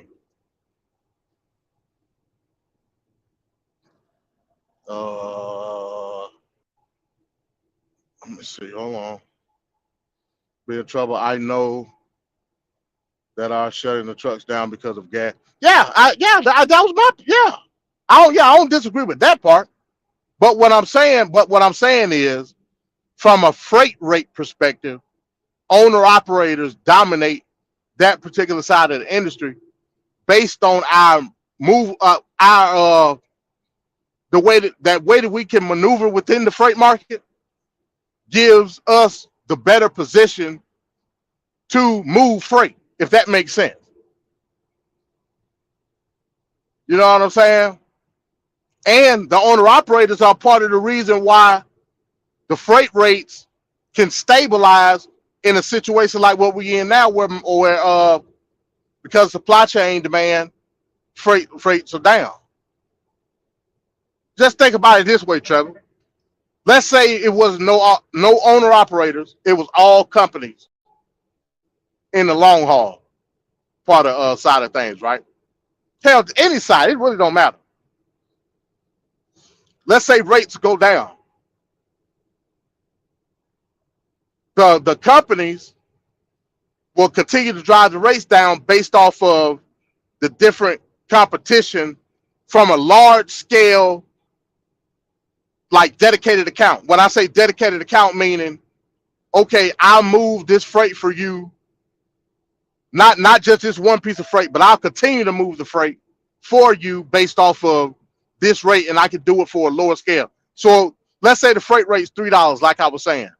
Let me see. Hold on. Be in trouble. I know that are shutting the trucks down because of gas. Yeah, that was my I don't disagree with that part. But what I'm saying is, from a freight rate perspective, owner operators dominate that particular side of the industry based on our the way that we can maneuver within the freight market gives us the better position to move freight, if that makes sense. You know what I'm saying? And the owner operators are part of the reason why the freight rates can stabilize in a situation like what we're in now, where because supply chain demand, freights are down. Just think about it this way, Trevor. Let's say it was no owner operators, it was all companies in the long haul part of side of things, right? Hell, any side, it really don't matter. Let's say rates go down. The companies will continue to drive the rates down based off of the different competition from a large scale, like dedicated account. When I say dedicated account, meaning, okay, I'll move this freight for you, not just this one piece of freight, but I'll continue to move the freight for you based off of this rate, and I can do it for a lower scale. So let's say the freight rate's $3, like I was saying.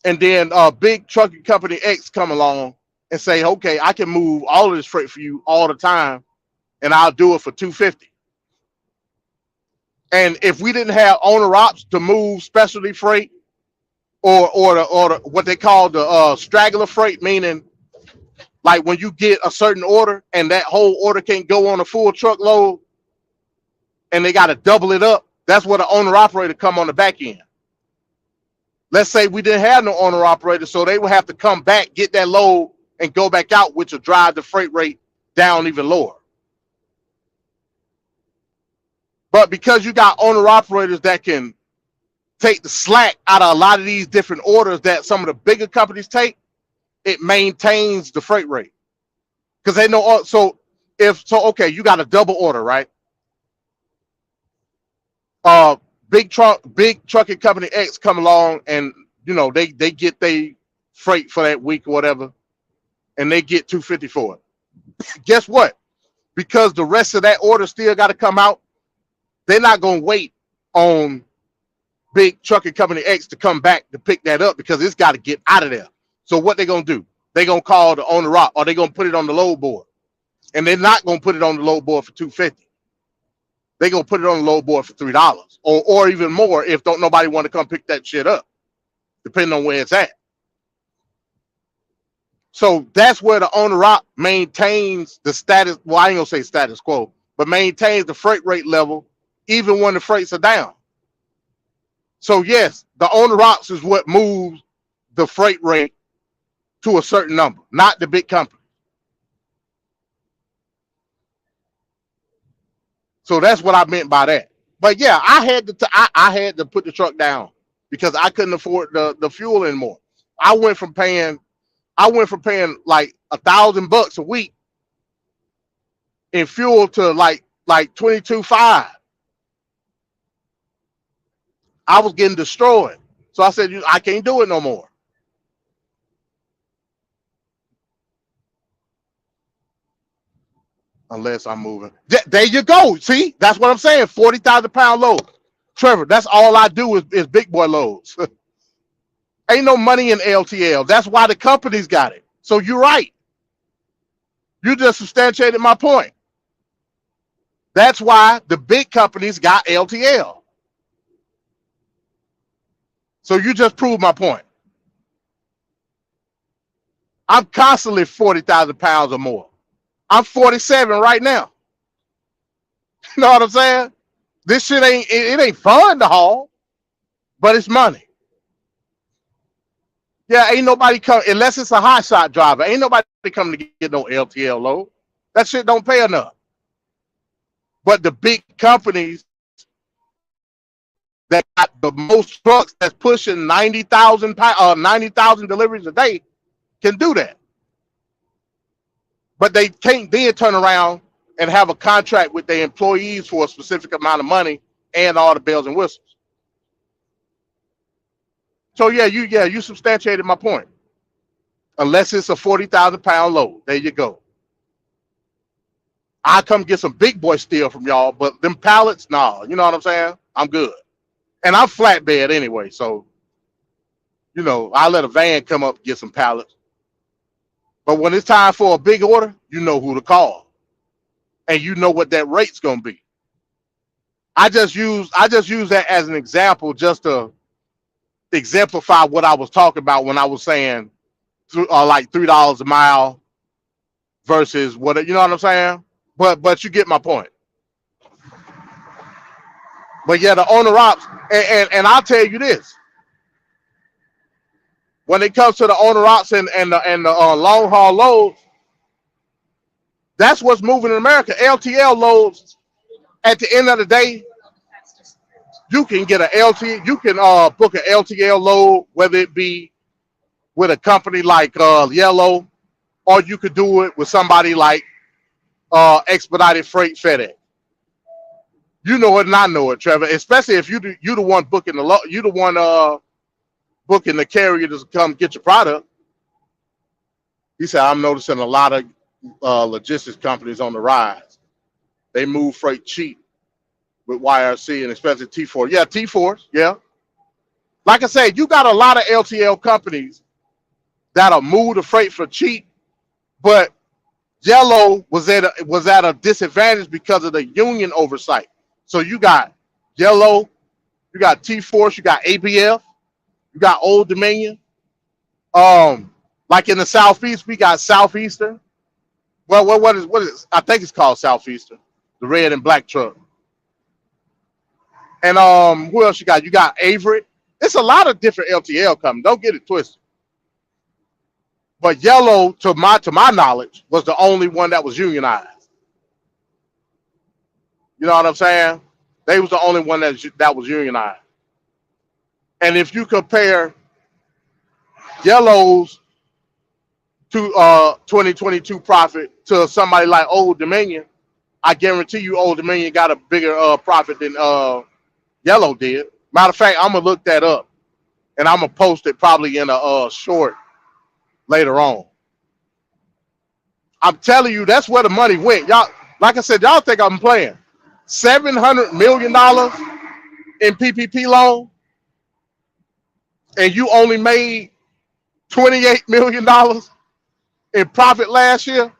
And then big trucking company X come along and say, okay, I can move all of this freight for you all the time, and I'll do it for $2.50. And if we didn't have owner ops to move specialty freight or what they call the straggler freight, meaning like when you get a certain order and that whole order can't go on a full truckload and they got to double it up, that's where the owner operator come on the back end. Let's say we didn't have no owner operator, so they would have to come back, get that load, and go back out, which will drive the freight rate down even lower. But because you got owner operators that can take the slack out of a lot of these different orders that some of the bigger companies take, it maintains the freight rate. Because they know, okay, you got a double order, right? Big trucking company X come along and they get their freight for that week or whatever, and they get $250 for it. Guess what? Because the rest of that order still got to come out, they're not gonna wait on big trucking company X to come back to pick that up because it's got to get out of there. So what they gonna do? They gonna call the owner up, or they gonna put it on the load board, and they're not gonna put it on the load board for $250. They gonna put it on the load board for $3 or even more if don't nobody want to come pick that shit up, depending on where it's at. So that's where the owner op maintains the status. Well, I ain't gonna say status quo, but maintains the freight rate level even when the freights are down. So yes, the owner ops is what moves the freight rate to a certain number, not the big company. So that's what I meant by that. But yeah, I had to put the truck down because I couldn't afford the fuel anymore. I went from paying like $1,000 a week in fuel to like $22,500. I was getting destroyed. So I said, I can't do it no more. Unless I'm moving. There you go. See, that's what I'm saying. 40,000-pound load. Trevor, that's all I do is big boy loads. Ain't no money in LTL. That's why the companies got it. So you're right. You just substantiated my point. That's why the big companies got LTL. So you just proved my point. I'm constantly 40,000 pounds or more. I'm 47 right now. You know what I'm saying? This shit ain't fun to haul, but it's money. Yeah, ain't nobody come unless it's a hot shot driver. Ain't nobody coming to get no LTL load. That shit don't pay enough. But the big companies that got the most trucks that's pushing 90,000 deliveries a day can do that. But they can't then turn around and have a contract with their employees for a specific amount of money and all the bells and whistles. So yeah, you substantiated my point. Unless it's a 40,000-pound load, there you go. I come get some big boy steel from y'all, but them pallets, nah. You know what I'm saying? I'm good, and I'm flatbed anyway, so I let a van come up and get some pallets. But when it's time for a big order, you know who to call, and you know what that rate's gonna be. I just use that as an example, just to exemplify what I was talking about when I was saying like $3 a mile versus what, you know what I'm saying? But you get my point. But yeah, the owner ops, and I'll tell you this. When it comes to the owner ops and the long haul loads, that's what's moving in America. LTL loads, at the end of the day, you can get you can book an LTL load, whether it be with a company like Yellow, or you could do it with somebody like Expedited Freight FedEx. You know it and I know it, Trevor. Especially if you the one booking booking the carrier to come get your product. He said, I'm noticing a lot of logistics companies on the rise. They move freight cheap with YRC and especially T4. Yeah, T4s, yeah. Like I said, you got a lot of LTL companies that'll move the freight for cheap, but Yellow was at a disadvantage because of the union oversight. So you got Yellow, you got T-Force, you got ABF, you got Old Dominion. Like in the Southeast, we got Southeastern. Well, what is? I think it's called Southeastern, the red and black truck. And who else you got? You got Avery. It's a lot of different LTL companies. Don't get it twisted. But Yellow, to my knowledge, was the only one that was unionized. You know what I'm saying? They was the only one that was unionized. And if you compare Yellow's to 2022 profit to somebody like Old Dominion, I guarantee you Old Dominion got a bigger profit than Yellow did. Matter of fact, I'm gonna look that up and I'm gonna post it probably in a short later on. I'm telling you, that's where the money went. Y'all, like I said, y'all think I'm playing. $700 million in PPP loan, and you only made $28 million in profit last year.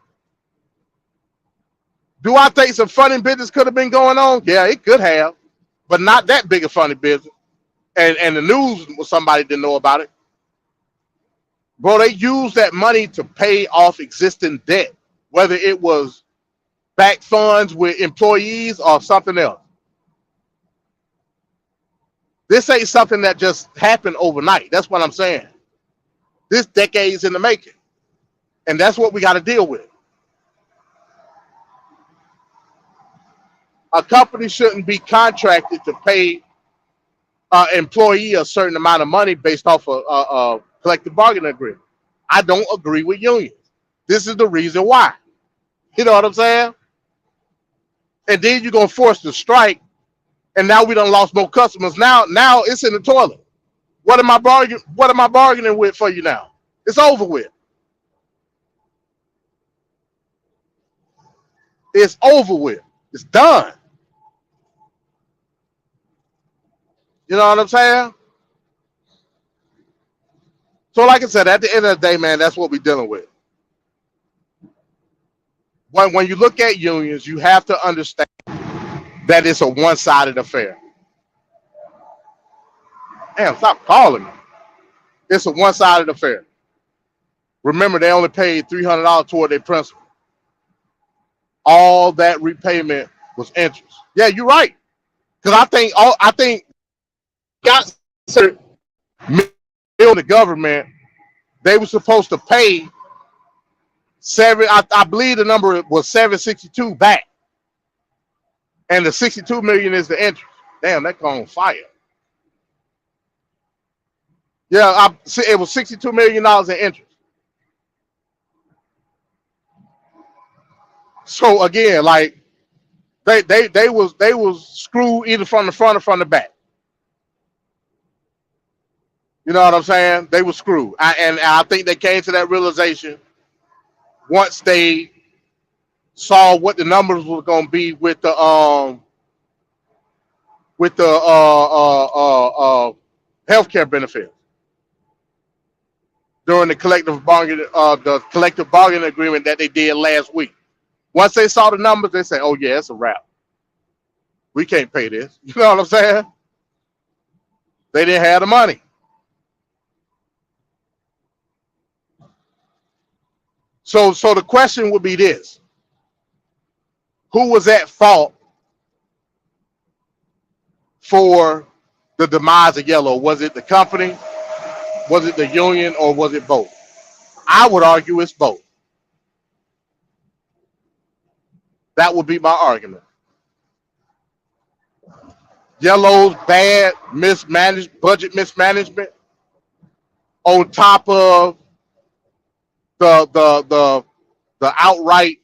Do I think some funny business could have been going on? Yeah, it could have, but not that big a funny business. And the news, somebody didn't know about it. Bro, they used that money to pay off existing debt, whether it was back funds with employees or something else. This ain't something that just happened overnight. That's what I'm saying. This decade's in the making. And that's what we got to deal with. A company shouldn't be contracted to pay an employee a certain amount of money based off a collective bargaining agreement. I don't agree with unions. This is the reason why. You know what I'm saying? And then you're gonna force the strike, and now we done lost more customers. Now it's in the toilet. What am I bargaining with for you now? It's over with. It's over with. It's done. You know what I'm saying? So like I said, at the end of the day, man, that's what we're dealing with. When you look at unions, you have to understand that it's a one-sided affair. Damn, stop calling me. It's a one-sided affair. Remember, they only paid $300 toward their principal. All that repayment was interest. Yeah, you're right. Because I think got the government, they were supposed to pay I believe the number was 762 back, and the 62 million is the interest. Damn, that caught on fire. Yeah, it was $62 million in interest. So again, like they was screwed either from the front or from the back. You know what I'm saying? They were screwed, and I think they came to that realization once they saw what the numbers were going to be with the healthcare benefits during the collective bargaining agreement that they did last week. Once they saw the numbers, they said, "Oh yeah, it's a wrap. We can't pay this." You know what I'm saying? They didn't have the money. So the question would be this: who was at fault for the demise of Yellow? Was it the company? Was it the union? Or was it both? I would argue it's both. That would be my argument. Yellow's bad budget mismanagement on top of the outright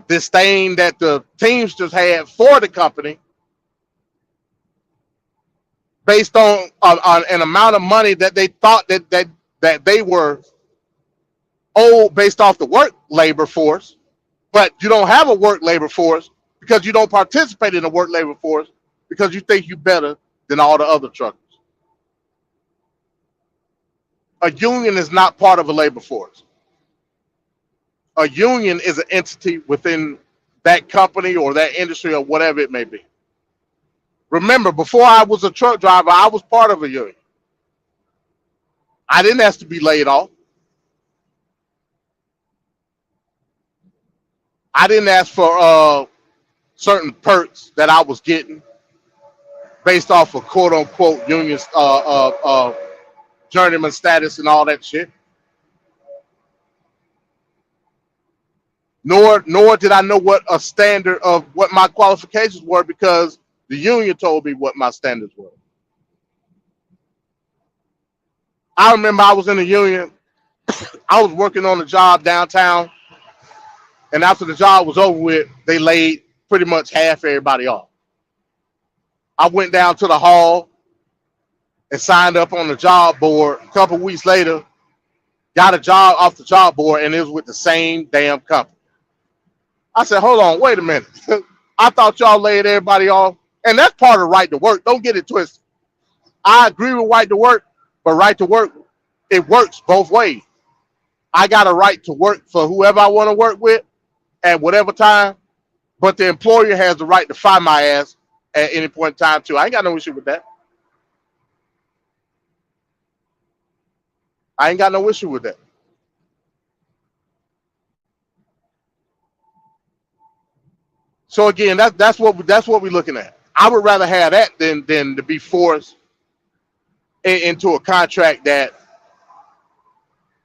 disdain that the Teamsters had for the company based on an amount of money that they thought that they were owed based off the work labor force, but you don't have a work labor force because you don't participate in the work labor force because you think you're better than all the other truckers. A union is not part of a labor force. A union is an entity within that company or that industry or whatever it may be. Remember, before I was a truck driver, I was part of a union. I didn't ask to be laid off. I didn't ask for certain perks that I was getting based off of quote unquote union journeyman status and all that shit. Nor did I know what a standard of what my qualifications were because the union told me what my standards were. I remember I was in the union. I was working on a job downtown, and after the job was over with, they laid pretty much half everybody off. I went down to the hall and signed up on the job board. A couple weeks later, got a job off the job board, and it was with the same damn company. I said, hold on, wait a minute. I thought y'all laid everybody off. And that's part of right to work. Don't get it twisted. I agree with right to work, but right to work, it works both ways. I got a right to work for whoever I want to work with at whatever time, but the employer has the right to fire my ass at any point in time too. I ain't got no issue with that. I ain't got no issue with that. So again, that's what we're looking at. I would rather have that than to be forced into a contract that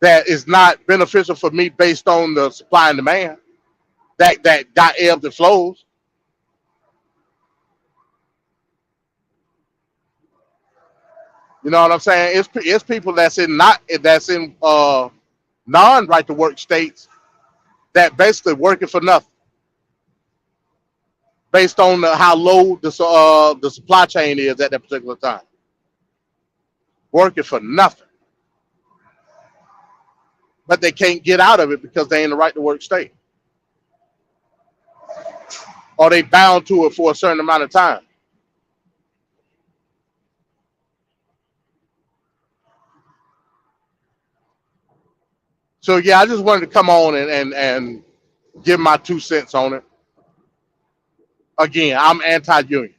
is not beneficial for me based on the supply and demand that got ebbs and flows. You know what I'm saying? It's people that's in non right to work states that basically working for nothing, based on how low the supply chain is at that particular time. Working for nothing. But they can't get out of it because they ain't the right to work state. Or they bound to it for a certain amount of time. So yeah, I just wanted to come on and give my 2 cents on it. Again, I'm anti-union.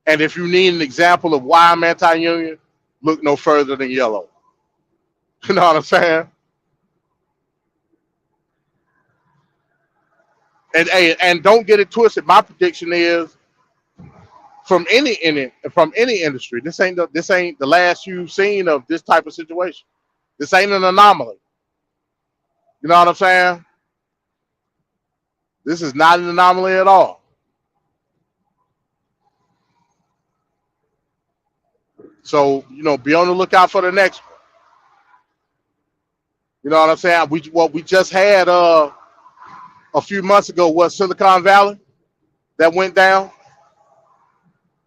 And if you need an example of why I'm anti-union, look no further than yellow. You know what I'm saying? And don't get it twisted. My prediction is from any industry, this ain't the last you've seen of this type of situation. This ain't an anomaly. You know what I'm saying? This is not an anomaly at all. So, be on the lookout for the next one. You know what I'm saying? We just had a few months ago was Silicon Valley that went down.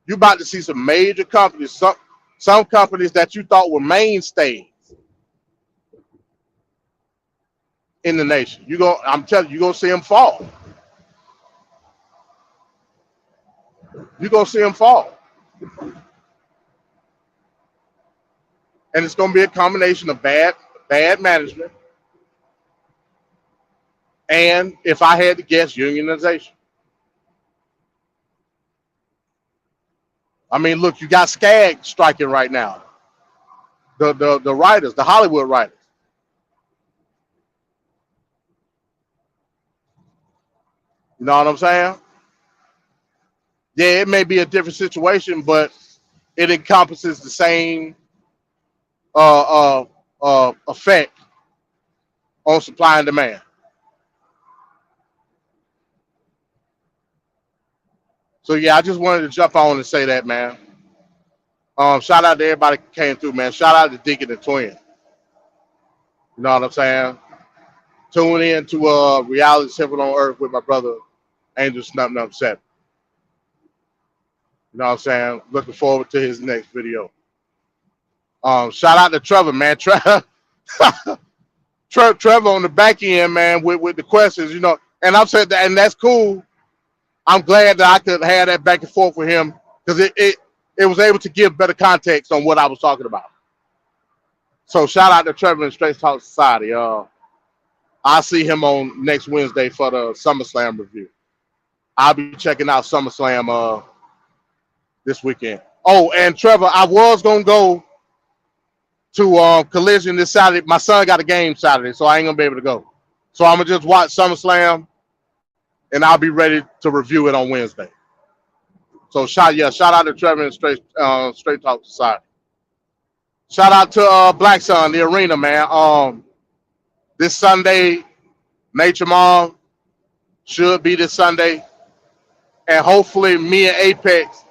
You're about to see some major companies, some companies that you thought were mainstays in the nation. I'm telling you, you're gonna see them fall. You're gonna see them fall. And it's gonna be a combination of bad management and, if I had to guess, unionization. I mean, look, you got SCAG striking right now. The writers, the Hollywood writers. You know what I'm saying? Yeah, it may be a different situation, but it encompasses the same effect on supply and demand. So yeah, I just wanted to jump on and say that, man. Shout out to everybody who came through, man. Shout out to Deacon and Twin. You know what I'm saying? Tune in to Reality Simple on Earth with my brother Angel Snub 7. You know what I'm saying? Looking forward to his next video. Shout out to Trevor, man. Trevor on the back end, man, with the questions, and I've said that, and that's cool. I'm glad that I could have that back and forth with him because it was able to give better context on what I was talking about. So shout out to Trevor and Straight Talk Society. I'll see him on next Wednesday for the SummerSlam review. I'll be checking out SummerSlam this weekend. Oh, and Trevor, I was gonna go to Collision this Saturday. My son got a game Saturday, so I ain't gonna be able to go. So I'm gonna just watch SummerSlam, and I'll be ready to review it on Wednesday. So shout out to Trevor and Straight Talk Society. Shout out to Black Sun, the arena, man. This Sunday, Nature Mom should be this Sunday, and hopefully me and Apex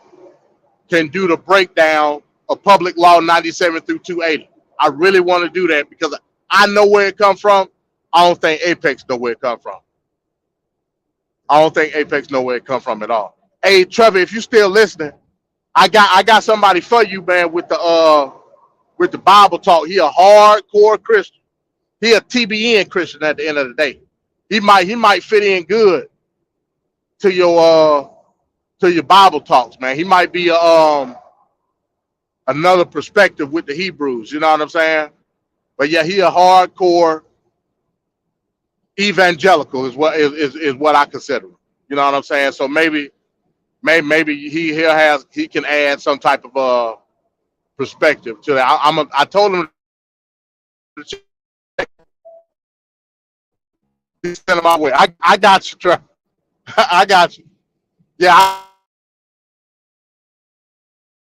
can do the breakdown of Public Law 97 through 280. I really want to do that because I know where it comes from. I don't think Apex know where it comes from. I don't think Apex know where it comes from at all. Hey, Trevor, if you still listening, I got somebody for you, man, with the Bible talk. He a hardcore Christian. He a TBN Christian at the end of the day. He might fit in good to your Bible talks, man. He might be another perspective with the Hebrews. You know what I'm saying? But yeah, he a hardcore evangelical is what I consider him. You know what I'm saying? So maybe he can add some type of perspective to that. I told him to check. He's sending my way. I got you, Trevor. I got you. Yeah,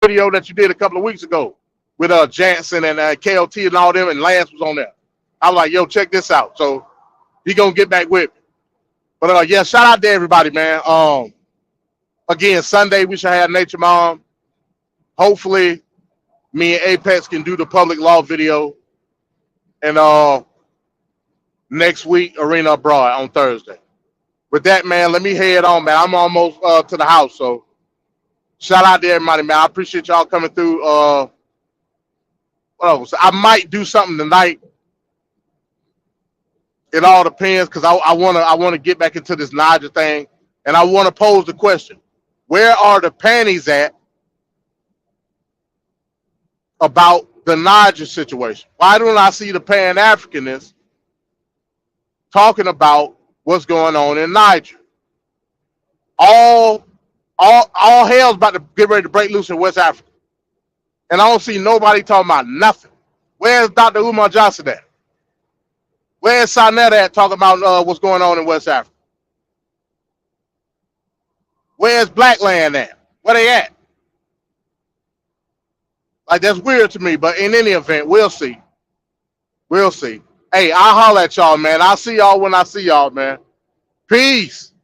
video that you did a couple of weeks ago with Jansen and KLT and all them, and Lance was on there. I was like, yo, check this out. So he gonna get back with me. But yeah, shout out to everybody, man. Again, Sunday we should have Nature Mom. Hopefully, me and Apex can do the public law video, and next week Arena Abroad on Thursday. With that, man, let me head on, man. I'm almost to the house, so shout out to everybody, man. I appreciate y'all coming through. What else? I might do something tonight. It all depends, because I wanna get back into this Niger thing, and I want to pose the question: where are the panties at about the Niger situation? Why don't I see the Pan-Africanists talking about what's going on in Niger? All hell's about to get ready to break loose in West Africa, and I don't see nobody talking about nothing. Where's Dr. Umar Johnson at? Where's Sanet at talking about what's going on in West Africa? Where's Blackland at? Where they at? Like, that's weird to me, but in any event, we'll see. We'll see. Hey, I'll holler at y'all, man. I'll see y'all when I see y'all, man. Peace.